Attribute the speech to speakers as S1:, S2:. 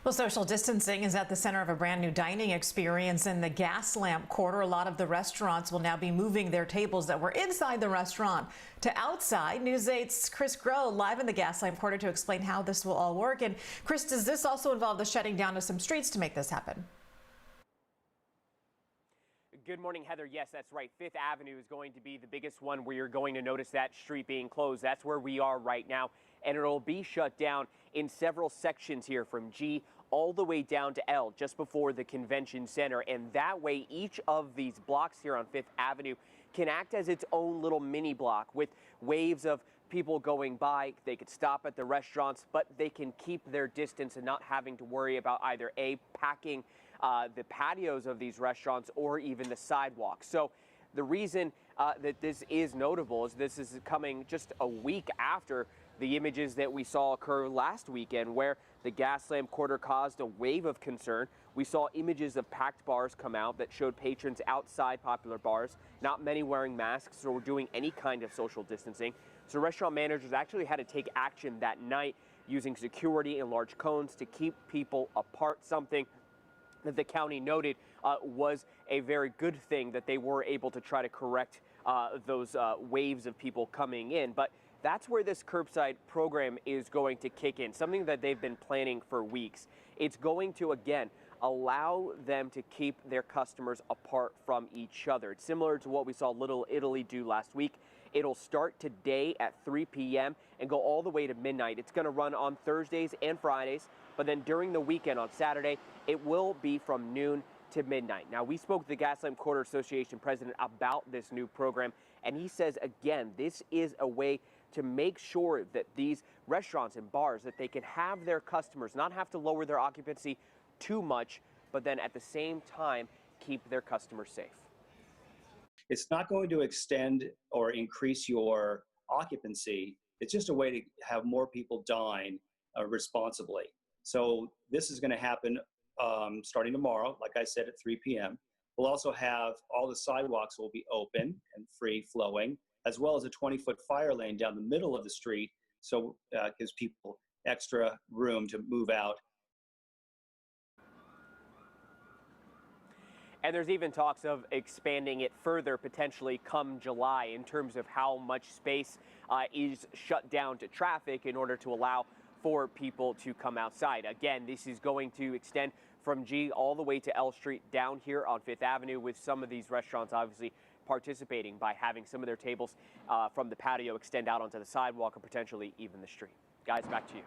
S1: Well, social distancing is at the center of a brand new dining experience in the Gaslamp quarter. A lot of the restaurants will now be moving their tables that were inside the restaurant to outside. News 8's Chris Groh live in the Gaslamp quarter to explain how this will all work. And Chris, does this also involve the shutting down of some streets to make this happen?
S2: Good morning, Heather. Yes, that's right. Fifth Avenue is going to be the biggest one where you're going to notice that street being closed. That's where we are right now, and it'll be shut down in several sections here from G all the way down to L, just before the convention center. And that way, each of these blocks here on Fifth Avenue can act as its own little mini block with waves of people going by. They could stop at the restaurants, but they can keep their distance and not having to worry about either packing the patios of these restaurants or even the sidewalks. So the reason that this is notable is this is coming just a week after the images that we saw occur last weekend, where the Gaslamp quarter caused a wave of concern. We saw images of packed bars come out that showed patrons outside popular bars, not many wearing masks or doing any kind of social distancing. So restaurant managers actually had to take action that night using security and large cones to keep people apart, something that the county noted was a very good thing, that they were able to try to correct those waves of people coming in. But that's where this curbside program is going to kick in, something that they've been planning for weeks. It's going to, again, allow them to keep their customers apart from each other. It's similar to what we saw Little Italy do last week. It'll start today at 3 p.m. and go all the way to midnight. It's going to run on Thursdays and Fridays, but then during the weekend on Saturday, it will be from noon to midnight. Now, we spoke to the Gaslamp Quarter Association president about this new program, and he says, again, this is a way to make sure that these restaurants and bars, that they can have their customers not have to lower their occupancy too much, but then at the same time, keep their customers safe.
S3: It's not going to extend or increase your occupancy. It's just a way to have more people dine responsibly. So this is going to happen starting tomorrow, like I said, at 3 p.m. We'll also have all the sidewalks will be open and free flowing, as well as a 20-foot fire lane down the middle of the street, so it gives people extra room to move out.
S2: And there's even talks of expanding it further potentially come July in terms of how much space is shut down to traffic in order to allow for people to come outside. Again, this is going to extend from G all the way to L Street down here on Fifth Avenue, with some of these restaurants obviously participating by having some of their tables from the patio extend out onto the sidewalk or potentially even the street. Guys, back to you.